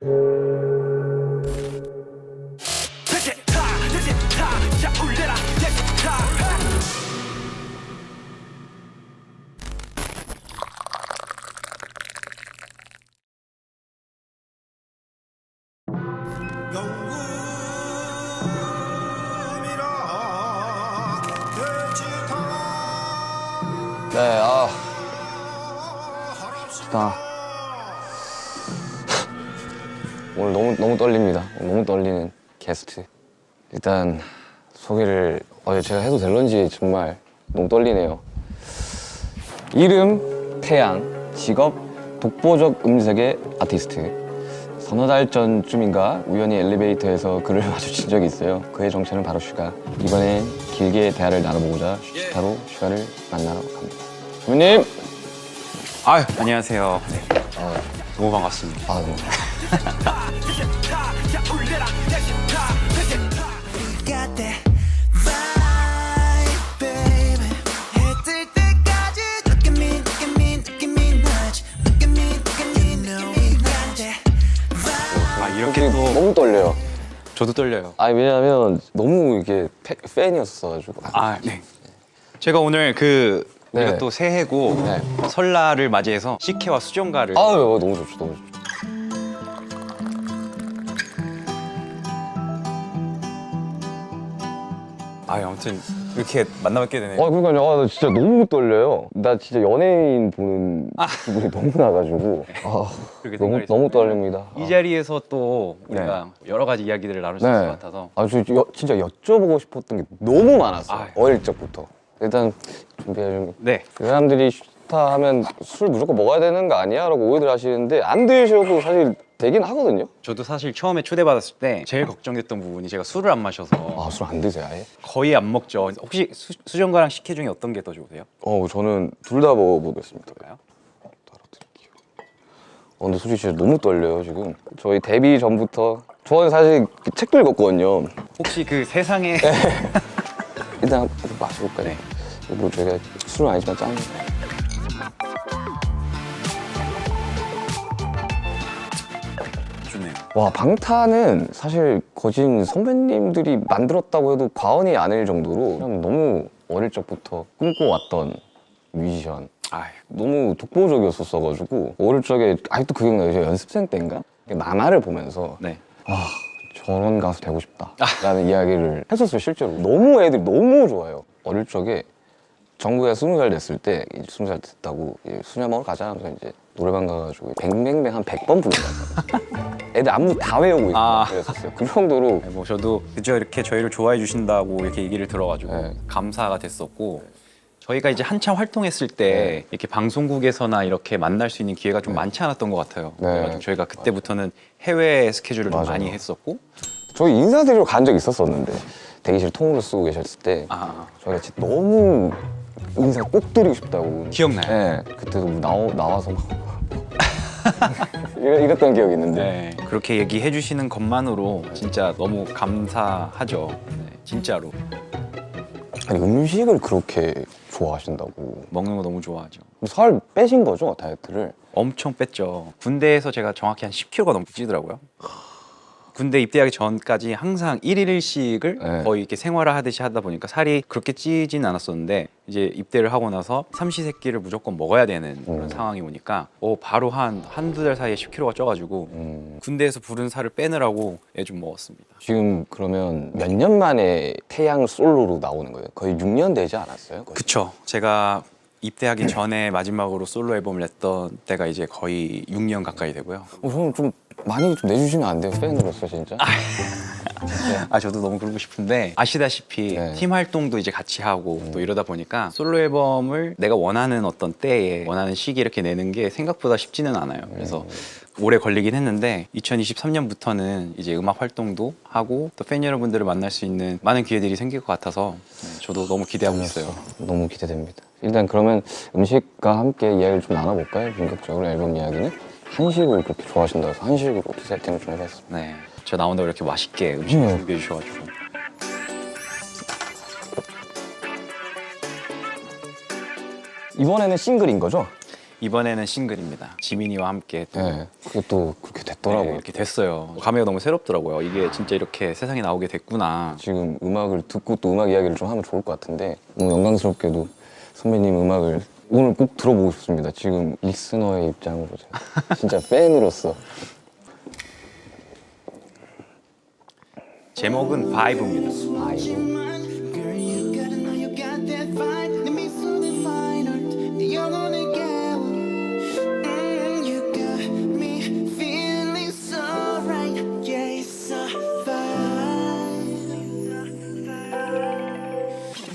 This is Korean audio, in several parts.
네, 좋다. 오늘 너무 떨립니다. 너무 떨리는 게스트. 일단 소개를 제가 해도 될런지 정말 너무 떨리네요. 이름 태양, 직업 독보적 음색의 아티스트. 서너 달 전쯤인가 우연히 엘리베이터에서 그를 마주친 적이 있어요. 그의 정체는 바로 슈가. 이번엔 길게 대화를 나눠보고자 슈타로 슈가를 만나러 갑니다. 주무님! 아유, 안녕하세요. 네. 너무 반갑습니다. 너무. 이렇게 또 너무 떨려요. 저도 떨려요. 왜냐면 너무 이게 팬이었어가지고. 네. 제가 오늘 우리가 네. 또 새해고 네. 설날을 맞이해서 식혜와 수정가를 너무 좋죠, 너무 좋죠. 아무튼 이렇게 만나뵙게 되네요. 그러니까요. 나 진짜 너무 떨려요. 나 진짜 연예인 보는 기분이 너무 나가지고. 그렇게 너무 생각이 너무 들어요. 떨립니다. 이 자리에서 또 우리가 여러 가지 이야기들을 나눌 수 있을 것 같아서 진짜 여쭤보고 싶었던 게 너무 많았어요. 아유. 어릴 적부터. 일단 준비해 준 거. 네. 그 사람들이 슈타 하면 술 무조건 먹어야 되는 거 아니야? 라고 오해들 하시는데 안 드셔도 사실 되긴 하거든요. 저도 사실 처음에 초대받았을 때 제일 걱정됐던 부분이 제가 술을 안 마셔서 술 안 드세요, 아예? 거의 안 먹죠. 혹시 수정가랑 식혜 중에 어떤 게 더 좋으세요? 저는 둘 다 먹어보겠습니다. 볼까요? 따라드릴게요. 근데 솔직히 진짜 너무 떨려요, 지금. 저희 데뷔 전부터. 저는 사실 책도 읽었거든요. 혹시 그 세상에 일단 한번 마셔볼까요? 네. 뭐 저희가 술은 아니지만 짠. 좋네요. 와, 방탄은 사실 거진 선배님들이 만들었다고 해도 과언이 아닐 정도로 그냥 너무 어릴 적부터 꿈꿔왔던 뮤지션. 너무 독보적이었었어가지고 어릴 적에 아직도 그 기억나요. 제가 연습생 때인가? 만화를 보면서 네. 저런 가수 되고 싶다 라는 이야기를 했었어요. 실제로 너무 애들이 너무 좋아요. 어릴 적에 정국이가 20살 됐을 때 20살 됐다고 수냐 먹으러 가자 하면서 이제 노래방 가가지고 뱅뱅뱅 한 100번 부른 거야. 애들 안무 다 외우고 있고 그랬었어요. 그 정도로. 뭐 저도 그저 이렇게 저희를 좋아해 주신다고 이렇게 얘기를 들어가지고 네. 감사가 됐었고 저희가 이제 한참 활동했을 때 이렇게 방송국에서나 이렇게 만날 수 있는 기회가 좀 많지 않았던 것 같아요. 그래가지고 저희가 그때부터는 해외 스케줄을 좀 많이 했었고 저희 인사드리러 간 적이 있었었는데 대기실 통으로 쓰고 계셨을 때 저희가 진짜 너무 인사 꼭 드리고 싶다고. 기억나요? 네. 그때도 나와서 막 이랬던 기억이 있는데. 네. 그렇게 얘기해 주시는 것만으로 진짜 너무 감사하죠. 네, 진짜로. 아니, 음식을 그렇게 좋아하신다고. 먹는 거 너무 좋아하죠. 살 빼신 거죠, 다이어트를? 엄청 뺐죠. 군대에서 제가 정확히 한 10kg가 넘게 찌더라고요. 군대 입대하기 전까지 항상 1일 1식을 네. 거의 이렇게 생활화하듯이 하다 보니까 살이 그렇게 찌진 않았었는데 이제 입대를 하고 나서 삼시세끼를 무조건 먹어야 되는 그런 상황이 오니까 바로 한두 달 사이에 10kg가 쪄가지고 군대에서 부른 살을 빼느라고 애 좀 먹었습니다. 지금 그러면 몇 년 만에 태양 솔로로 나오는 거예요? 거의 6년 되지 않았어요? 거의? 그쵸. 제가 입대하기 전에 마지막으로 솔로 앨범을 냈던 때가 이제 거의 6년 가까이 되고요. 저는 좀 많이 좀 내주시면 안 돼요? 팬으로서 진짜? 저도 너무 그러고 싶은데 아시다시피 네. 팀 활동도 이제 같이 하고 또 이러다 보니까 솔로 앨범을 내가 원하는 어떤 때에 원하는 시기에 이렇게 내는 게 생각보다 쉽지는 않아요. 그래서 오래 걸리긴 했는데 2023년부터는 이제 음악 활동도 하고 또 팬 여러분들을 만날 수 있는 많은 기회들이 생길 것 같아서 저도 너무 기대하고 있어요. 너무 기대됩니다. 일단 그러면 음식과 함께 이야기를 좀 나눠볼까요? 본격적으로 앨범 이야기는? 한식을 그렇게 좋아하신다고 해서 한식으로 세팅을 좀 해봤습니다. 네, 저 나온다고 이렇게 맛있게 음식 준비해 주셔가지고 이번에는 싱글인 거죠? 이번에는 싱글입니다. 지민이와 함께 또 네, 그게 또 그렇게 됐더라고요. 이렇게 됐어요. 감회가 너무 새롭더라고요. 이게 진짜 이렇게 세상에 나오게 됐구나. 지금 음악을 듣고 또 음악 이야기를 좀 하면 좋을 것 같은데 너무 영광스럽게도 선배님 음악을 오늘 꼭 들어보고 싶습니다. 지금 리스너의 입장으로 제가 진짜 팬으로서. 제목은 바이브입니다. 아이고. Girl, you gotta know you got that vibe. 내 미소는 fine art. 네 영혼을 깨워. You got me feeling so right. Yeah, it's a vibe.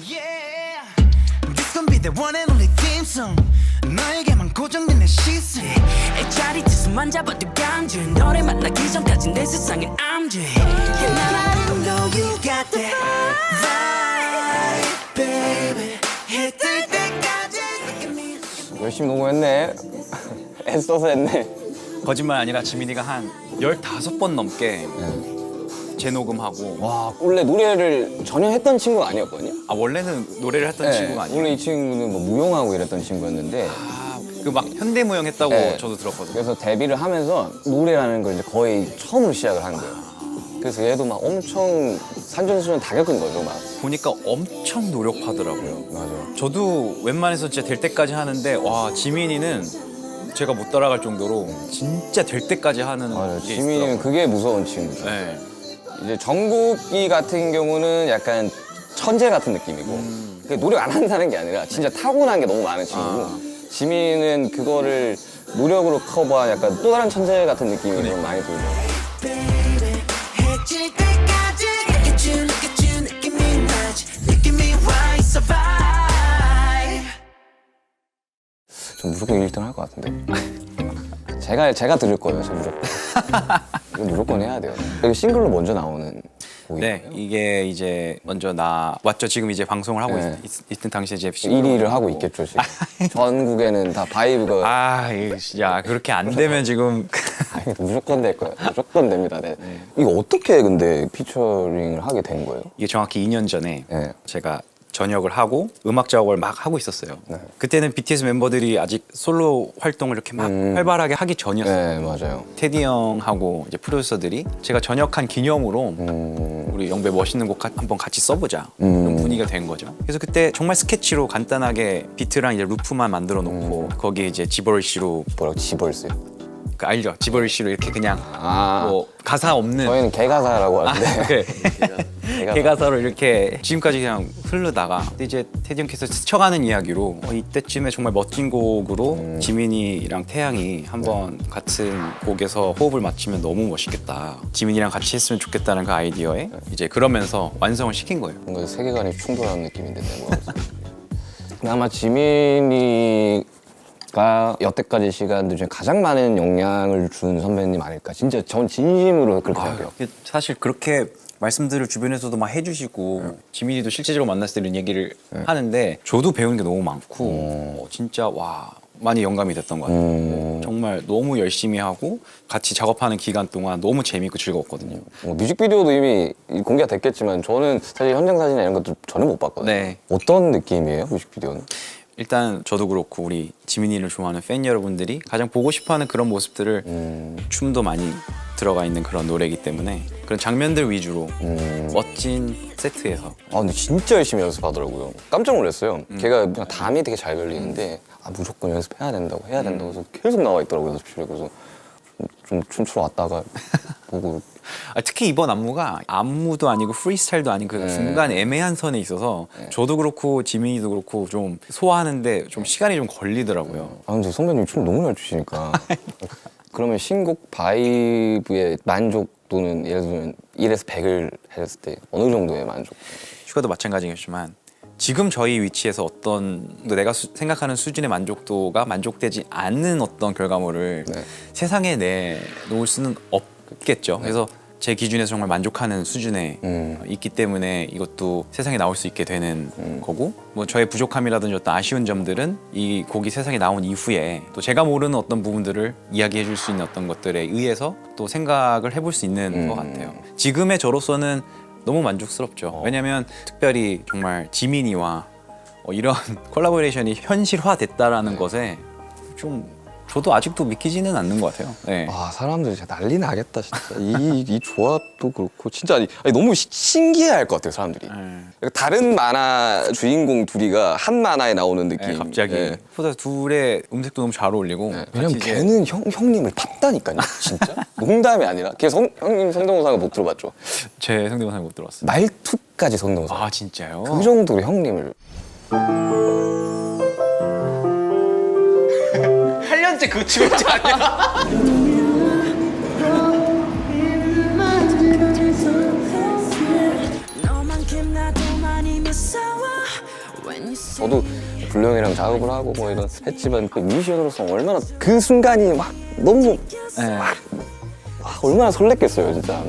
Yeah, this gon' be the one and only theme song. 너에게만 고정된 내 시선. 이 자리에서만 잡아도 간지 너를 만나기 전까지 내 세상에 I'm J. And I know you got that vibe, baby. 해뜰 때까지 look at me. 열심히 녹음했네. 애써서 했네. 거짓말 아니라 지민이가 한 15번 넘게 재녹음하고 와, 원래 노래를 전혀 했던 친구가 아니었거든요. 원래는 노래를 했던 친구가 아니에요. 원래 이 친구는 뭐 무용하고 이랬던 친구였는데 그 막 현대무용 했다고 네. 저도 들었거든요. 그래서 데뷔를 하면서 노래라는 걸 이제 거의 처음으로 시작을 한 거예요. 그래서 얘도 막 엄청 산전수전 다 겪은 거죠, 막. 보니까 엄청 노력하더라고요. 맞아요. 저도 웬만해서 진짜 될 때까지 하는데 와 지민이는 제가 못 따라갈 정도로 진짜 될 때까지 하는 맞아요. 게 지민이는 있더라고요. 그게 무서운 친구죠. 네. 이제 정국이 같은 경우는 약간 천재 같은 느낌이고 그게 노력 안 한다는 게 아니라 진짜 타고난 게 너무 많은 친구고 지민이는 그거를 노력으로 커버한 약간 또 다른 천재 같은 느낌이 좀 많이 들죠. Baby, 해질 때까지 look at you, look at you, look at me, look at me, why it's a vibe. 전 무조건 1등 할 것 같은데. 제가 들을 거예요, 저 무조건. 이거 무조건 해야 돼요. 이거 싱글로 먼저 나오는 곡이에요. 네, 이게 이제 먼저 나왔죠. 지금 이제 방송을 하고 네. 있던 당시에 이제 1위를 하고 있겠죠, 지금. 전국에는 다 바이브가. 야 그렇게 안 되면 지금 아니, 무조건 될 거예요. 무조건 됩니다. 네. 이거 어떻게 근데 피처링을 하게 된 거예요? 이게 정확히 2년 전에 네. 제가 전역을 하고 음악 작업을 막 하고 있었어요. 그때는 BTS 멤버들이 아직 솔로 활동을 이렇게 막 활발하게 하기 전이었어요. 네, 맞아요. 테디 형하고 이제 프로듀서들이 제가 전역한 기념으로 우리 영배 멋있는 곡 한번 같이 써보자 이런 분위기가 된 거죠. 그래서 그때 정말 스케치로 간단하게 비트랑 이제 루프만 만들어 놓고 거기에 이제 지버리시로 뭐라고 지벌스요? 그 알죠? 지버리시로 이렇게 그냥 아. 뭐 가사 없는 저희는 개가사라고 하는데. 개가사로 이렇게 지금까지 그냥 흐르다가 근데 이제 테디 형께서 스쳐가는 이야기로 이때쯤에 정말 멋진 곡으로 지민이랑 태양이 한번 같은 곡에서 호흡을 맞추면 너무 멋있겠다. 지민이랑 같이 했으면 좋겠다는 그 아이디어에 이제 그러면서 완성을 시킨 거예요. 뭔가 세계관이 충돌하는 느낌인데 뭐. 근데 아마 지민이가 여태까지 시간들 중에 가장 많은 영향을 준 선배님 아닐까. 진짜 전 진심으로 그렇게 생각해요. 사실 그렇게 말씀들을 주변에서도 막 해주시고 지민이도 실제적으로 만났을 때 이런 얘기를 하는데 저도 배우는 게 너무 많고 진짜 와 많이 영감이 됐던 것 같아요. 정말 너무 열심히 하고 같이 작업하는 기간 동안 너무 재밌고 즐거웠거든요. 뮤직비디오도 이미 공개가 됐겠지만 저는 사실 현장 사진이나 이런 것도 전혀 못 봤거든요. 네. 어떤 느낌이에요, 뮤직비디오는? 일단 저도 그렇고 우리 지민이를 좋아하는 팬 여러분들이 가장 보고 싶어하는 그런 모습들을 춤도 많이 들어가 있는 그런 노래이기 때문에 그런 장면들 위주로 멋진 세트에서 아 근데 진짜 열심히 연습하더라고요. 깜짝 놀랐어요. 걔가 그냥 담이 되게 잘 걸리는데 무조건 연습해야 된다고 해야 된다고 해서 계속 나와 있더라고요, 연습실에. 그래서 좀 춤추러 왔다가 보고 특히 이번 안무가 안무도 아니고 프리스타일도 아닌 그 중간 애매한 선에 있어서 저도 그렇고 지민이도 그렇고 좀 소화하는데 좀 시간이 좀 걸리더라고요. 아 근데 선배님 춤 너무 잘 추시니까 그러면 신곡 바이브의 만족도는 예를 들면 1에서 100을 했을 때 어느 정도의 만족? 슈가도 마찬가지겠지만 지금 저희 위치에서 어떤 내가 생각하는 수준의 만족도가 만족되지 않는 어떤 결과물을 세상에 내놓을 수는 없겠죠. 그래서 제 기준에서 정말 만족하는 수준에 있기 때문에 이것도 세상에 나올 수 있게 되는 거고 뭐 저의 부족함이라든지 어떤 아쉬운 점들은 이 곡이 세상에 나온 이후에 또 제가 모르는 어떤 부분들을 이야기해 줄 수 있는 어떤 것들에 의해서 또 생각을 해볼 수 있는 것 같아요. 지금의 저로서는 너무 만족스럽죠. 왜냐면 특별히 정말 지민이와 이런 콜라보레이션이 현실화됐다라는 것에 좀 저도 아직도 믿기지는 않는 것 같아요. 네. 아, 사람들 진짜 난리 나겠다, 진짜. 이 조합도 그렇고, 진짜 아니, 너무 신기해 할 것 같아요, 사람들이. 다른 만화 주인공 둘이가 한 만화에 나오는 느낌. 네, 갑자기 예. 보다 둘의 음색도 너무 잘 어울리고 왜냐면 같이 이제 걔는 형님을 탔다니까요, 진짜. 농담이 아니라. 걔 형님 성대모사가 못 들어봤죠. 제 성대모사 못 들었어요. 말투까지 성대모사. 아 진짜요? 그 정도로 형님을. 8년째 그거 치고 있지 않냐? 너만큼 나도 많이 무서워 When you say 저도 불령이랑 작업을 하고 뭐 이런 했지만 그 뮤지션으로서 얼마나 그 순간이 막 너무 네. 얼마나 설렜겠어요, 진짜.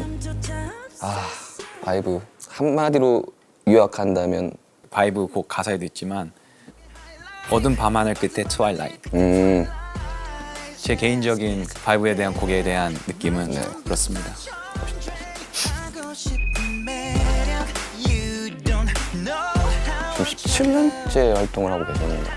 바이브 한마디로 요약한다면 바이브 곡 가사에도 있지만 어두운 밤하늘 끝에 트와일라이트. 제 개인적인 바이브에 대한 곡에 대한 느낌은 그렇습니다. 하고 싶은 매력 You don't know 지금 17년째 활동을 하고 계셨는데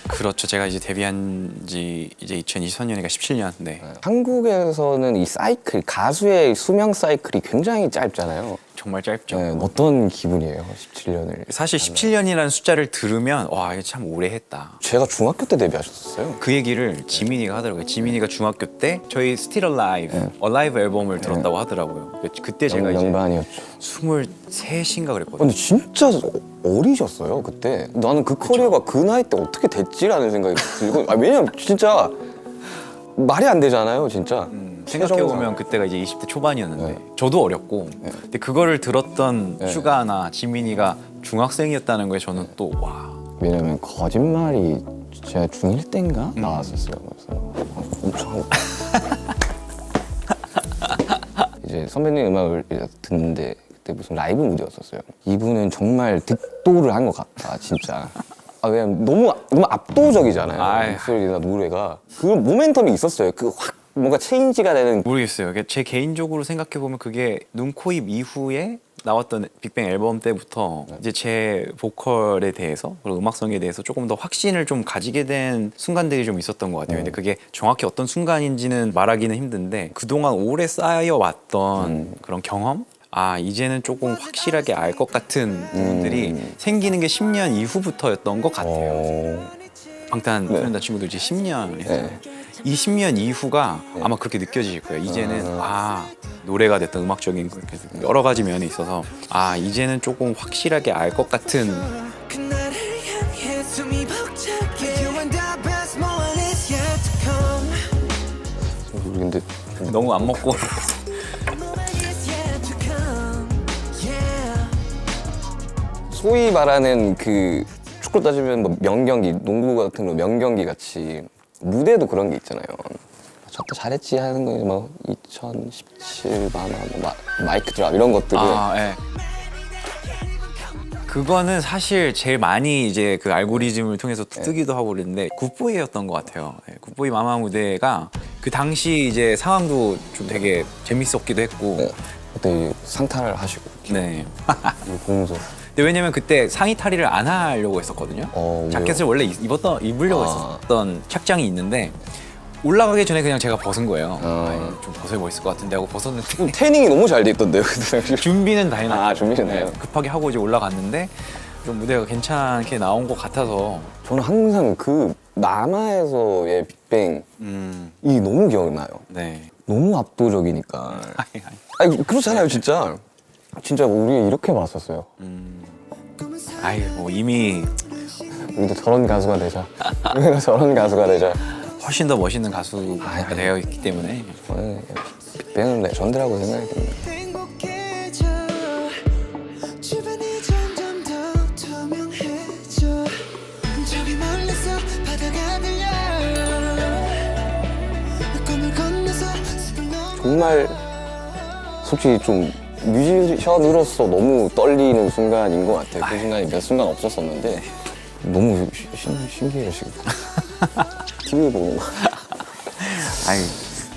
그렇죠. 제가 이제 데뷔한 지 이제 2023년이니까 17년. 네. 한국에서는 이 사이클, 가수의 수명 사이클이 굉장히 짧잖아요. 정말 짧죠. 네, 어떤 기분이에요, 17년을? 사실 17년이라는 숫자를 들으면 와 이거 참 오래 했다. 제가 중학교 때 데뷔하셨어요. 그 얘기를 지민이가 하더라고요. 지민이가 중학교 때 저희 Still Alive, Alive 앨범을 들었다고 하더라고요. 그때 제가 이제 명반이었죠. 23인가 그랬거든요. 근데 진짜 어리셨어요, 그때. 나는 그 커리어가 그 나이 때 어떻게 됐지라는 생각이 들고. 왜냐면 진짜 말이 안 되잖아요, 진짜. 생각해보면 그때가 이제 20대 초반이었는데 저도 어렸고 근데 그거를 들었던 슈가나 지민이가 중학생이었다는 거에 저는 또 와. 왜냐면 거짓말이 제가 중1 때인가 나왔었어요. 그래서 엄청 이제 선배님 음악을 이제 듣는데 그때 무슨 라이브 무대였었어요. 이분은 정말 득도를 한 것 같다, 진짜. 왜냐면 너무 압도적이잖아요. 아유. 목소리나 노래가 그 모멘텀이 있었어요. 그 확 뭔가 체인지가 되는. 모르겠어요. 제 개인적으로 생각해보면 그게 눈, 코, 입 이후에 나왔던 빅뱅 앨범 때부터 이제 제 보컬에 대해서 그리고 음악성에 대해서 조금 더 확신을 좀 가지게 된 순간들이 좀 있었던 것 같아요. 근데 그게 정확히 어떤 순간인지는 말하기는 힘든데 그동안 오래 쌓여왔던 그런 경험? 이제는 조금 확실하게 알 것 같은 부분들이 생기는 게 10년 이후부터였던 것 같아요. 방탄소년단 친구들 이제 10년 했잖아요. 이 10년 이후가 아마 그렇게 느껴지실 거예요. 이제는 노래가 됐던 음악적인 여러 가지 면에 있어서 이제는 조금 확실하게 알 것 같은 그날을 향해 숨이 벅차게 You and the best moment is yet to come 모르겠는데 너무 안 먹고 Moment is yet to come Yeah 소위 말하는 그 축구 따지면 뭐 명경기, 농구 같은 거 명경기 같이 무대도 그런 게 있잖아요. 저때 잘했지 하는 거 뭐 2017 마이크 드랍 이런 것들을 예. 그거는 사실 제일 많이 이제 그 알고리즘을 통해서 뜨기도 하고 그랬는데 굿보이였던 것 같아요. 굿보이 마마 무대가 그 당시 이제 상황도 좀 되게 재밌었기도 했고. 그때 이제 상탈을 하시고 네. 이거 보면서 근데 왜냐면 그때 상의 탈의를 안 하려고 했었거든요. 왜요? 자켓을 원래 입으려고 했었던 착장이 있는데 올라가기 전에 그냥 제가 벗은 거예요. 좀 벗어야 멋있을 것 같은데 하고 벗었는데 태닝이 너무 잘 돼 있던데요. 그때. 준비는 다 해놨어요. 준비는 해요. 급하게 하고 이제 올라갔는데 좀 무대가 괜찮게 나온 것 같아서 저는 항상 그 마마에서의 빅뱅이 너무 기억나요. 네. 너무 압도적이니까. 아니 그렇잖아요, 진짜. 진짜 우리 이렇게 봤었어요. 뭐 이미 우리도 저런 가수가 되자. 우리가 저런 가수가 되자. 훨씬 더 멋있는 가수가 되어 있기 때문에 빅뱅은 레전드라고 생각이 듭니다. 행복해져 주변이 점점 더 투명해져 저기 멀리서 바다가 들려 꿈을 건너서 숲을 넘어 정말 솔직히 좀 뮤지션으로서 너무 떨리는 순간인 것 같아요. 그 순간이 몇 순간 없었었는데 너무 신기해요 지금. TV 보는 거.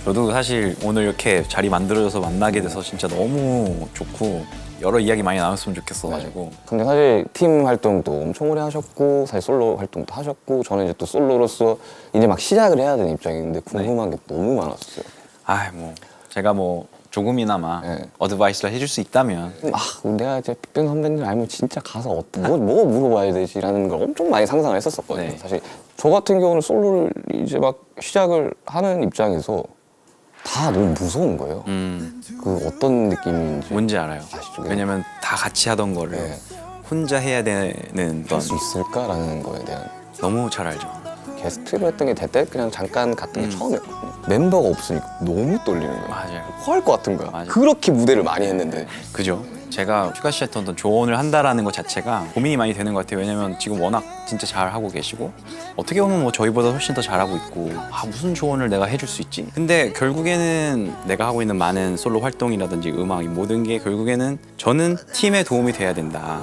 저도 사실 오늘 이렇게 자리 만들어줘서 만나게 돼서 진짜 너무 좋고 여러 이야기 많이 나눴으면 좋겠어가지고 근데 사실 팀 활동도 엄청 오래 하셨고 사실 솔로 활동도 하셨고 저는 이제 또 솔로로서 이제 막 시작을 해야 되는 입장인데 궁금한 게 너무 많았어요. 아 뭐 제가 뭐 조금이나마 네. 어드바이스를 해줄 수 있다면 내가 이제 빅뱅 선배님 알면 진짜 가서 뭐 물어봐야 되지라는 걸 엄청 많이 상상을 했었거든요. 네. 사실 저 같은 경우는 솔로를 이제 막 시작을 하는 입장에서 다 너무 무서운 거예요. 그 어떤 느낌인지 뭔지 알아요. 아시죠? 왜냐면 다 같이 하던 거를 네. 혼자 해야 되는 건 할 수 있을까라는 거에 대한 너무 잘 알죠. 게스트로 했던 게 대때 그냥 잠깐 갔던 게 처음이었거든요. 멤버가 없으니까 너무 떨리는 거예요. 맞아요. 토할 것 같은 거야. 맞아요. 그렇게 무대를 많이 했는데 그죠? 제가 슈가 씨한테 어떤 조언을 한다라는 것 자체가 고민이 많이 되는 것 같아요. 왜냐면 지금 워낙 진짜 잘 하고 계시고 어떻게 보면 뭐 저희보다 훨씬 더 잘하고 있고 무슨 조언을 내가 해줄 수 있지? 근데 결국에는 내가 하고 있는 많은 솔로 활동이라든지 음악 이 모든 게 결국에는 저는 팀에 도움이 돼야 된다.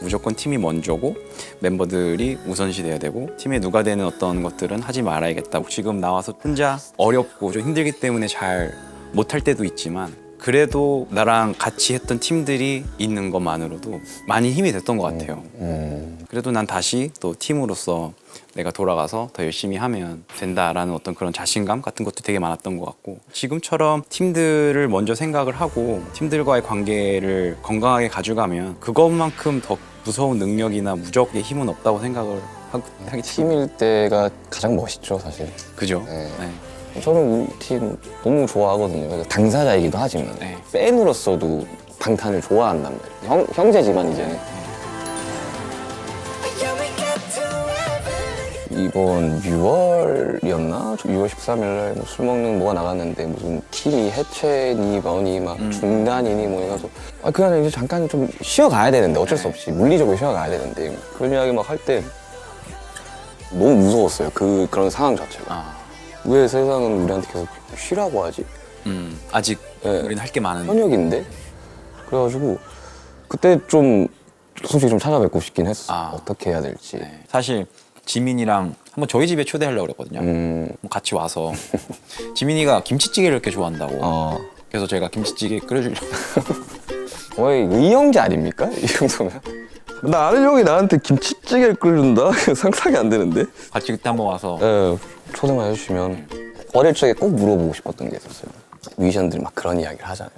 무조건 팀이 먼저고 멤버들이 우선시 돼야 되고 팀에 누가 되는 어떤 것들은 하지 말아야겠다. 지금 나와서 혼자 어렵고 좀 힘들기 때문에 잘 못할 때도 있지만 그래도 나랑 같이 했던 팀들이 있는 것만으로도 많이 힘이 됐던 것 같아요. 그래도 난 다시 또 팀으로서 내가 돌아가서 더 열심히 하면 된다라는 어떤 그런 자신감 같은 것도 되게 많았던 것 같고 지금처럼 팀들을 먼저 생각을 하고 팀들과의 관계를 건강하게 가져가면 그것만큼 더 무서운 능력이나 무적의 힘은 없다고 생각을 하기 팀일 때가 가장 멋있죠, 사실. 그죠? 네. 네. 저는 우리 팀 너무 좋아하거든요. 그러니까 당사자이기도 하지만 네. 팬으로서도 방탄을 좋아한단 말이에요. 형제지만 이제 Yeah, we get to heaven. 이번 6월이었나? 6월 13일 날 술 먹는 뭐가 나갔는데 무슨 팀이 해체니 뭐니 막 중단이니 뭐 해가지고 그냥 이제 잠깐 좀 쉬어가야 되는데 어쩔 수 없이 물리적으로 쉬어가야 되는데 그런 이야기 막 할 때 너무 무서웠어요. 그런 상황 자체가. 왜 세상은 우리한테 계속 쉬라고 하지? 아직 네. 우리는 할 게 많은데 현역인데? 그래가지고 그때 좀 솔직히 좀 찾아뵙고 싶긴 했어. 어떻게 해야 될지. 네. 사실 지민이랑 한번 저희 집에 초대하려고 그랬거든요. 같이 와서 지민이가 김치찌개를 이렇게 좋아한다고. 그래서 제가 김치찌개 끓여주려고. 거의 의형제 아닙니까? 이 정도면? 나 아는 형이 나한테 김치찌개를 끓여준다? 상상이 안 되는데? 같이 그때 한번 와서 네, 초대만 해주시면 어릴 적에 꼭 물어보고 싶었던 게 있었어요. 뮤지션들이 막 그런 이야기를 하잖아요.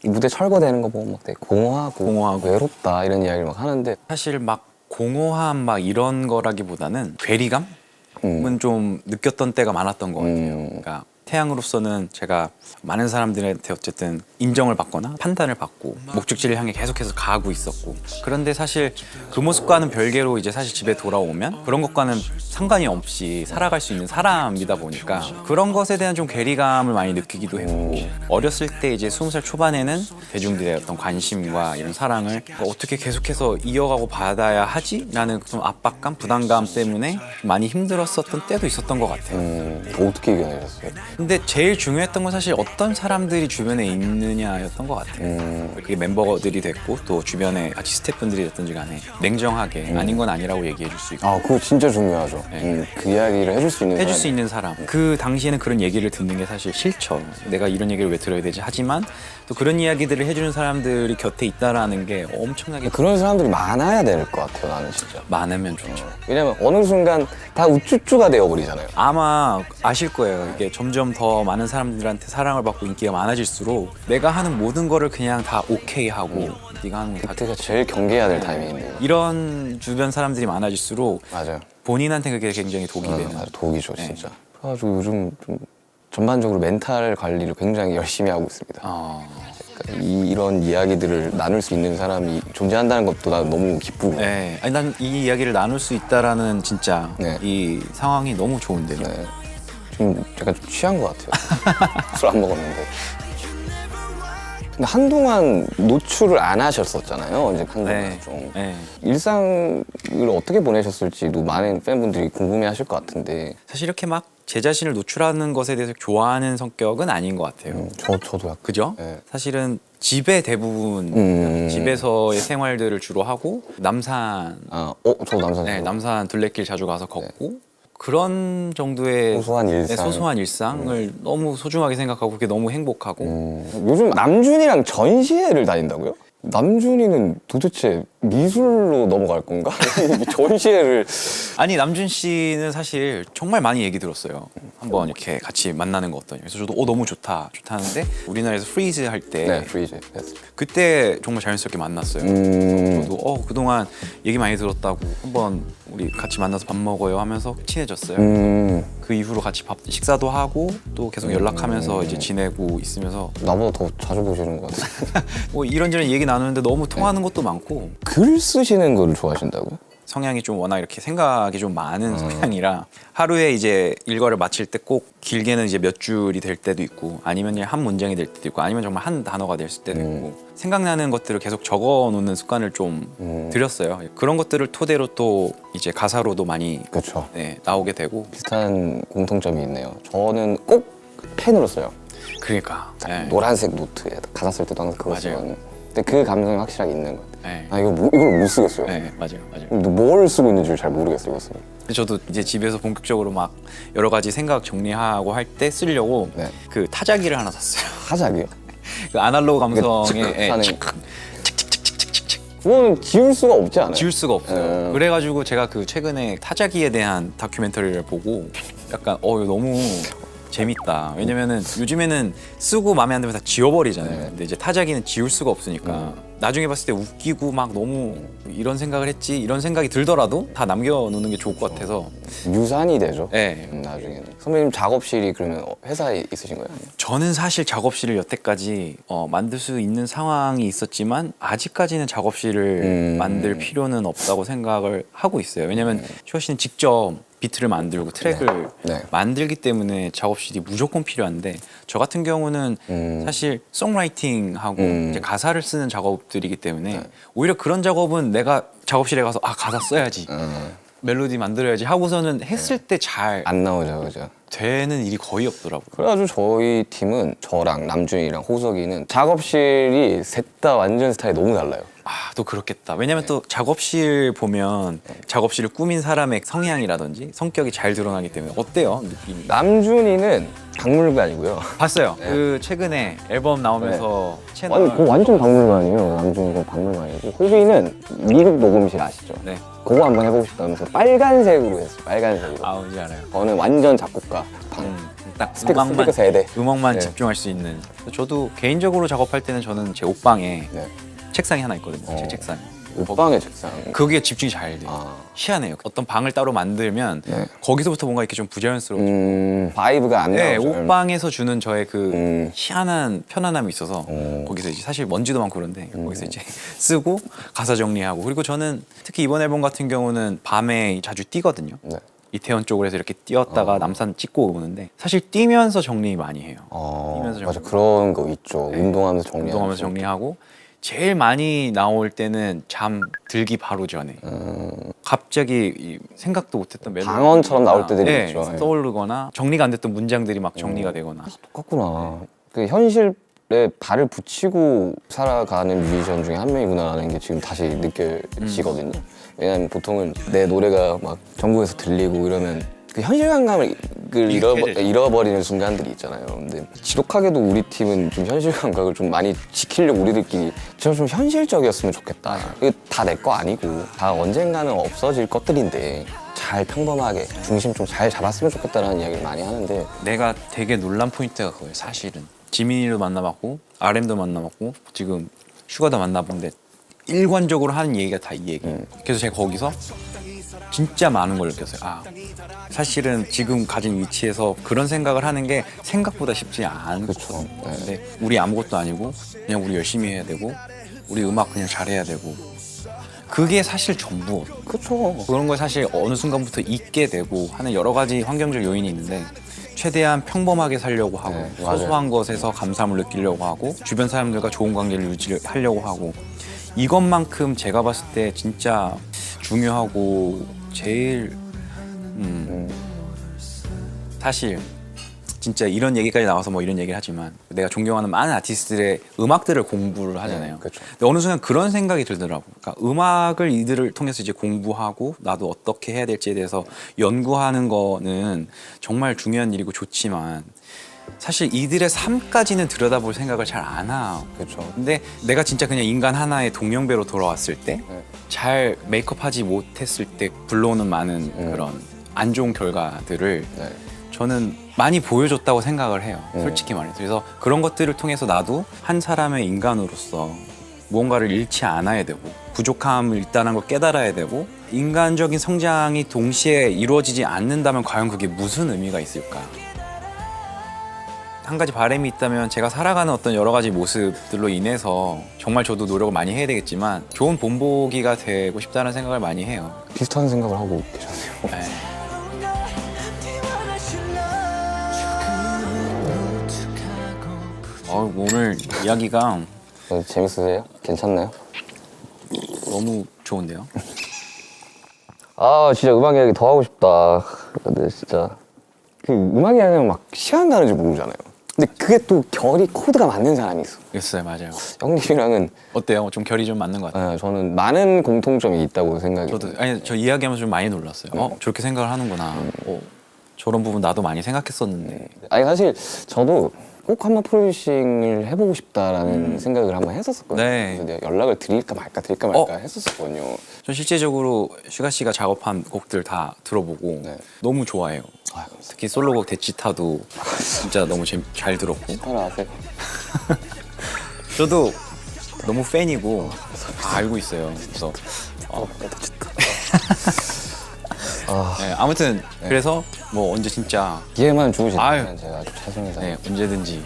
이 무대 철거되는 거 보면 막 되게 공허하고 외롭다 이런 이야기를 막 하는데 사실 막 공허함 막 이런 거라기보다는 괴리감은 좀 느꼈던 때가 많았던 것 같아요. 그러니까 태양으로서는 제가 많은 사람들한테 어쨌든 인정을 받거나 판단을 받고 목적지를 향해 계속해서 가고 있었고 그런데 사실 그 모습과는 별개로 이제 사실 집에 돌아오면 그런 것과는 상관이 없이 살아갈 수 있는 사람이다 보니까 그런 것에 대한 좀 괴리감을 많이 느끼기도 했고 어렸을 때 이제 20살 초반에는 대중들의 어떤 관심과 이런 사랑을 어떻게 계속해서 이어가고 받아야 하지? 라는 좀 압박감, 부담감 때문에 많이 힘들었었던 때도 있었던 것 같아요. 어떻게 이겨내셨어요? 근데 제일 중요했던 건 사실 어떤 사람들이 주변에 있느냐였던 것 같아요. 그게 멤버들이 됐고 또 주변에 같이 스태프분들이 됐든지 간에 냉정하게 아닌 건 아니라고 얘기해 줄 수 있고 그거 진짜 중요하죠. 네. 그 이야기를 해줄 수 있는 해줄 사람이. 수 있는 사람. 그 당시에는 그런 얘기를 듣는 게 사실 싫죠. 내가 이런 얘기를 왜 들어야 되지? 하지만 또 그런 이야기들을 해주는 사람들이 곁에 있다라는 게 엄청나게 그런 사람들이 많아야 될 것 같아요, 나는 진짜. 많으면 좋죠. 왜냐면 어느 순간 다 우쭈쭈가 되어버리잖아요. 아마 아실 거예요. 이게 점점 더 많은 사람들한테 사랑을 받고 인기가 많아질수록 내가 하는 모든 거를 그냥 다 오케이 하고 네가 하는 거 다 그때가 제일 경계해야 될 타이밍인데. 이런 주변 사람들이 많아질수록 맞아요. 본인한테 그게 굉장히 독이 되는. 맞아, 독이죠, 진짜. 그래가지고 요즘 좀 전반적으로 멘탈 관리를 굉장히 열심히 하고 있습니다. 그러니까 이런 이야기들을 나눌 수 있는 사람이 존재한다는 것도 나 너무 기쁘고. 네. 아니 난 이 이야기를 나눌 수 있다라는 진짜 네. 이 상황이 너무 좋은데요. 네. 지금 약간 좀 취한 것 같아요. 술 안 먹었는데. 근데 한동안 노출을 안 하셨었잖아요. 이제 한동안 네. 좀. 네. 일상을 어떻게 보내셨을지도 많은 팬분들이 궁금해하실 것 같은데. 사실 이렇게 막 제 자신을 노출하는 것에 대해서 좋아하는 성격은 아닌 것 같아요. 저도 약간. 그죠? 네. 사실은 집에 대부분 집에서의 생활들을 주로 하고 남산 저도 남산. 네, 남산 둘레길 자주 가서 걷고 그런 정도의 소소한 일상. 네, 소소한 일상을 너무 소중하게 생각하고 그게 너무 행복하고 요즘 남준이랑 전시회를 다닌다고요? 남준이는 도대체 미술로 넘어갈 건가? 전시회를 아니 남준 씨는 사실 정말 많이 얘기 들었어요. 한번 이렇게 같이 만나는 거 어떠냐. 그래서 저도 너무 좋다는데 우리나라에서 프리즈 할 때 네, 프리즈. 그때 정말 자연스럽게 만났어요. 저도 그동안 얘기 많이 들었다고 한번 우리 같이 만나서 밥 먹어요 하면서 친해졌어요. 그 이후로 같이 식사도 하고 또 계속 연락하면서 이제 지내고 있으면서 나보다 더 자주 보시는 것 같아요. 뭐 이런저런 얘기 나누는데 너무 통하는 것도 많고 글 쓰시는 거를 좋아하신다고요? 성향이 좀 워낙 이렇게 생각이 좀 많은 성향이라 하루에 이제 일과를 마칠 때 꼭 길게는 이제 몇 줄이 될 때도 있고 아니면 그냥 한 문장이 될 때도 있고 아니면 정말 한 단어가 될 때도 있고 생각나는 것들을 계속 적어 놓는 습관을 좀 들였어요. 그런 것들을 토대로 또 이제 가사로도 많이 그렇죠. 네, 나오게 되고 비슷한 공통점이 있네요. 저는 꼭 펜으로 써요. 그러니까 네. 노란색 노트에 가사 쓸 때도 항상 그거 맞아요. 써요. 근데 그 감성이 확실하게 있는 것 같아요. 네. 아 이걸 못 쓰겠어요. 네, 맞아요. 근데 뭘 쓰고 있는지 잘 모르겠어요. 이것은. 근데 저도 이제 집에서 본격적으로 막 여러 가지 생각 정리하고 할 때 쓰려고 네. 그 타자기를 하나 샀어요. 하자기요? 그 아날로그 감성의 칙 예, 하는 칙. 그거는 지울 수가 없지 않아요? 지울 수가 없어요. 그래가지고 제가 그 최근에 타자기에 대한 다큐멘터리를 보고 약간 이거 너무 재밌다. 왜냐면은 요즘에는 쓰고 마음에 안 들면 다 지워버리잖아요. 근데 이제 타자기는 지울 수가 없으니까 나중에 봤을 때 웃기고 막 너무 이런 생각을 했지 이런 생각이 들더라도 다 남겨놓는 게 좋을 것 같아서 유산이 되죠. 네. 나중에는. 선배님 작업실이 그러면 회사에 있으신 거예요? 아니면? 저는 사실 작업실을 여태까지 만들 수 있는 상황이 있었지만 아직까지는 작업실을 만들 필요는 없다고 생각을 하고 있어요. 왜냐면 슈아 씨는 직접 비트를 만들고 트랙을 네. 만들기 때문에 작업실이 무조건 필요한데 저 같은 경우는 사실 송라이팅하고 이제 가사를 쓰는 작업들이기 때문에 오히려 그런 작업은 내가 작업실에 가서 가사 써야지 멜로디 만들어야지 하고서는 했을 때 잘 안 나오죠, 그죠? 되는 일이 거의 없더라고요. 그래가지고 저희 팀은 저랑 남준이랑 호석이는 작업실이 셋 다 완전 스타일이 너무 달라요. 또 그렇겠다. 왜냐면 또 작업실 보면 작업실을 꾸민 사람의 성향이라든지 성격이 잘 드러나기 때문에 어때요? 느낌이? 남준이는 박물관이고요. 봤어요. 그 최근에 앨범 나오면서 채널 아니, 그거 완전 박물관이에요. 남준이가 박물관이고. 호비는 미국 녹음실 아시죠? 네. 그거 한번 해보고 싶다면서 빨간색으로 했어요. 빨간색으로. 뭔지 알아요. 저는 완전 작곡가. 딱 스피커 세대. 음악만 네. 집중할 수 있는. 저도 개인적으로 작업할 때는 저는 제 옷방에 네. 책상이 하나 있거든요. 제 책상. 옷방의 책상. 그게 집중이 잘 돼요. 아. 희한해요. 어떤 방을 따로 만들면 네. 거기서부터 뭔가 이렇게 좀 부자연스러워. 바이브가 안 네, 나오죠. 옷방에서 주는 저의 그 희한한 편안함이 있어서 거기서 이제 사실 먼지도 많고 그런데 거기서 이제 쓰고 가사 정리하고 그리고 저는 특히 이번 앨범 같은 경우는 밤에 자주 뛰거든요. 네. 이태원 쪽으로 해서 이렇게 뛰었다가 남산 찍고 오는데 사실 뛰면서 정리 많이 해요. 뛰면서 맞아, 정리. 그런 거 있죠. 네. 운동하면서 정리하는 운동하면서 거. 정리하고 제일 많이 나올 때는 잠 들기 바로 전에 갑자기 생각도 못했던 멜로디 방언처럼 나올 때들이 있죠. 네. 떠오르거나 정리가 안 됐던 문장들이 막 정리가 되거나 똑같구나. 그 현실에 발을 붙이고 살아가는 뮤지션 중에 한 명이구나라는 게 지금 다시 느껴지거든요. 왜냐면 보통은 내 노래가 막 전국에서 들리고 이러면 그 현실감을 잃어버리는 순간들이 있잖아요. 근데 지독하게도 우리 팀은 좀 현실 감각을 좀 많이 지키려고 우리들끼리 좀 현실적이었으면 좋겠다. 이게 다 내 거 아니고 다 언젠가는 없어질 것들인데 잘 평범하게 중심 좀 잘 잡았으면 좋겠다라는 이야기를 많이 하는데 내가 되게 놀란 포인트가 그거예요. 사실은 지민이도 만나봤고 RM도 만나봤고 지금 슈가도 만나봤는데 일관적으로 하는 얘기가 다 이 얘기예요. 그래서 제가 거기서 진짜 많은 걸 느꼈어요. 사실은 지금 가진 위치에서 그런 생각을 하는 게 생각보다 쉽지 않거든요. 그쵸. 근데 우리 아무것도 아니고 그냥 우리 열심히 해야 되고 우리 음악 그냥 잘해야 되고 그게 사실 전부. 그렇죠. 그런 걸 사실 어느 순간부터 잊게 되고 하는 여러 가지 환경적 요인이 있는데 최대한 평범하게 살려고 하고 네, 맞아요. 소소한 것에서 감사함을 느끼려고 하고 주변 사람들과 좋은 관계를 유지하려고 하고 이것만큼 제가 봤을 때 진짜 중요하고 제일 사실 진짜 이런 얘기까지 나와서 뭐 이런 얘기를 하지만 내가 존경하는 많은 아티스트들의 음악들을 공부를 하잖아요. 그렇죠. 근데 어느 순간 그런 생각이 들더라고. 그러니까 음악을 이들을 통해서 이제 공부하고 나도 어떻게 해야 될지에 대해서 연구하는 거는 정말 중요한 일이고 좋지만 사실 이들의 삶까지는 들여다볼 생각을 잘 안 하고. 그렇죠. 근데 내가 진짜 그냥 인간 하나의 동년배로 돌아왔을 때 네. 잘 메이크업하지 못했을 때 불러오는 많은 그런 안 좋은 결과들을 네. 저는 많이 보여줬다고 생각을 해요. 솔직히 말해서. 그래서 그런 것들을 통해서 나도 한 사람의 인간으로서 무언가를 잃지 않아야 되고 부족함을 있다는 걸 깨달아야 되고 인간적인 성장이 동시에 이루어지지 않는다면 과연 그게 무슨 의미가 있을까? 한 가지 바람이 있다면 제가 살아가는 어떤 여러 가지 모습들로 인해서 정말 저도 노력을 많이 해야 되겠지만 좋은 본보기가 되고 싶다는 생각을 많이 해요. 비슷한 생각을 하고 계셨네요. 네. 오늘 이야기가 재밌으세요? 괜찮나요? 너무 좋은데요? 아 진짜 음악 이야기 더 하고 싶다. 근데 진짜 그 음악 이야기는 막 시간 가는 줄 모르잖아요. 근데 그게 또 결이 코드가 맞는 사람이 있어. 있어요, 맞아요. 형님이랑은 어때요? 좀 결이 좀 맞는 것 같아요. 저는 많은 공통점이 있다고 생각이. 저도 아니 저 이야기하면서 좀 많이 놀랐어요. 저렇게 생각을 하는구나. 저런 부분 나도 많이 생각했었는데. 아니 사실 저도 꼭 한번 프로듀싱을 해보고 싶다라는 생각을 한번 했었거든요. 네. 그래서 내가 연락을 드릴까 말까 했었거든요. 전 실제적으로 슈가 씨가 작업한 곡들 다 들어보고 네. 너무 좋아해요. 아, 감사합니다. 특히 솔로곡 대치타도 진짜 너무 잘 들었고. 하나 아세요? 저도 너무 팬이고 다 알고 있어요. 그래서 네, 아무튼 그래서 뭐 언제 진짜 기회만 주시면 아유. 제가 아주 최선을 다해. 네, 언제든지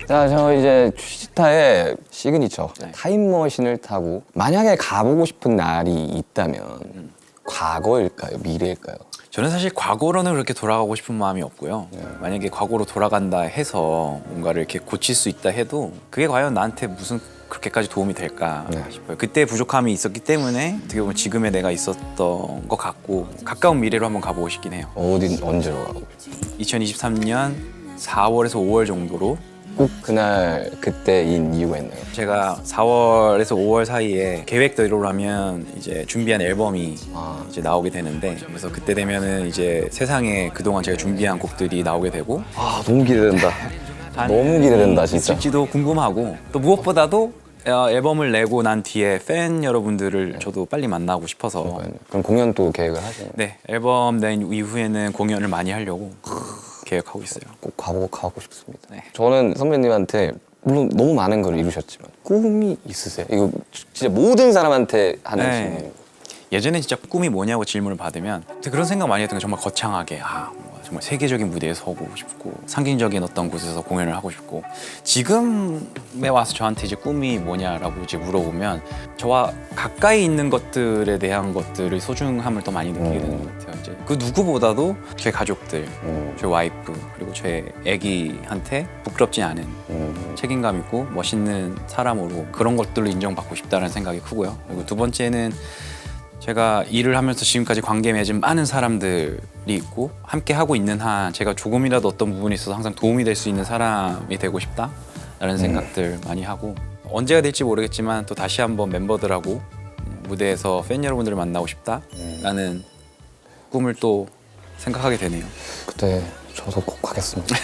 자, 저 이제 취지타의 시그니처 네. 타임머신을 타고 만약에 가보고 싶은 날이 있다면 과거일까요? 미래일까요? 저는 사실 과거로는 그렇게 돌아가고 싶은 마음이 없고요. 만약에 과거로 돌아간다 해서 뭔가를 이렇게 고칠 수 있다 해도 그게 과연 나한테 무슨 그렇게까지 도움이 될까 네. 싶어요. 그때 부족함이 있었기 때문에 어떻게 보면 지금의 내가 있었던 것 같고 가까운 미래로 한번 가보고 싶긴 해요. 언제로 가고? 2023년 4월에서 5월 정도로 꼭 그날 그때인 이유가 있나요? 제가 4월에서 5월 사이에 계획대로라면 이제 준비한 앨범이 아. 이제 나오게 되는데 그래서 그때 되면은 이제 세상에 그동안 제가 준비한 곡들이 나오게 되고 아 너무 기대된다. 너무 기대된다 진짜. 있을지도 궁금하고 또 무엇보다도 앨범을 내고 난 뒤에 팬 여러분들을 저도 빨리 만나고 싶어서 그럼 공연 또 계획을 하시나요? 네 앨범 낸 이후에는 공연을 많이 하려고 계획하고 있어요. 꼭 가고 싶습니다. 네. 저는 선배님한테 물론 너무 많은 걸 이루셨지만 꿈이 있으세요? 이거 진짜 모든 사람한테 하는 네. 질문이에요. 예전에 진짜 꿈이 뭐냐고 질문을 받으면 그런 생각 많이 했던 게 정말 거창하게 정말 세계적인 무대에 서고 싶고 상징적인 어떤 곳에서 공연을 하고 싶고 지금에 와서 저한테 이제 꿈이 뭐냐라고 이제 물어보면 저와 가까이 있는 것들에 대한 것들의 소중함을 더 많이 느끼게 되는 것 같아요. 이제 그 누구보다도 제 가족들, 제 와이프 그리고 제 아기한테 부끄럽지 않은 책임감 있고 멋있는 사람으로 그런 것들로 인정받고 싶다는 생각이 크고요. 그리고 두 번째는 제가 일을 하면서 지금까지 관계 맺은 많은 사람들이 있고 함께 하고 있는 한 제가 조금이라도 어떤 부분에 있어서 항상 도움이 될 수 있는 사람이 되고 싶다라는 생각들 많이 하고 언제가 될지 모르겠지만 또 다시 한번 멤버들하고 무대에서 팬 여러분들을 만나고 싶다라는 꿈을 또 생각하게 되네요. 그때 저도 꼭 하겠습니다.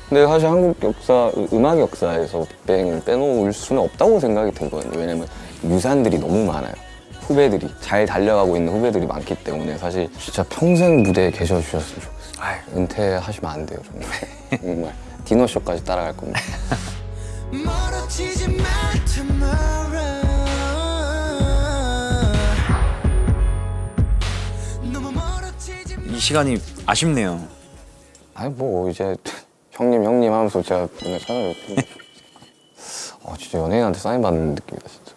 근데 사실 한국 역사, 음악 역사에서 빅뱅을 빼놓을 수는 없다고 생각이 들거든요. 왜냐면 유산들이 너무 많아요. 후배들이 잘 달려가고 있는 후배들이 많기 때문에 사실 진짜 평생 무대에 계셔주셨으면 좋겠어요. 아유. 은퇴하시면 안 돼요 정말. 정말 디너쇼까지 따라갈 겁니다. 멀어지지 마 tomorrow 너무 멀어지지 마 이 시간이 아쉽네요. 아니 뭐 이제 형님 하면서 제가 맨날 찾아뵙고 진짜 연예인한테 사인 받는 느낌이다 진짜.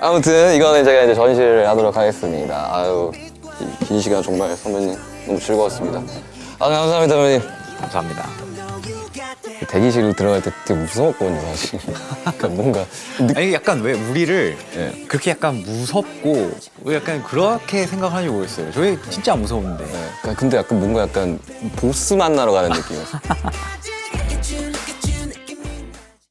아무튼 이거는 제가 이제 전시를 하도록 하겠습니다. 아유 긴 시간 정말 선배님 너무 즐거웠습니다. 아 감사합니다 선배님. 감사합니다. know you got that 대기실로 들어갈 때 되게 무서웠거든요, 사실. 그러니까 뭔가 아니 약간 왜 우리를 네. 그렇게 약간 무섭고 왜 약간 그렇게 생각하는지 모르겠어요. 저희 진짜 안 무서운데. 그러니까 근데 약간 뭔가 약간 보스 만나러 가는 느낌이었어요. I just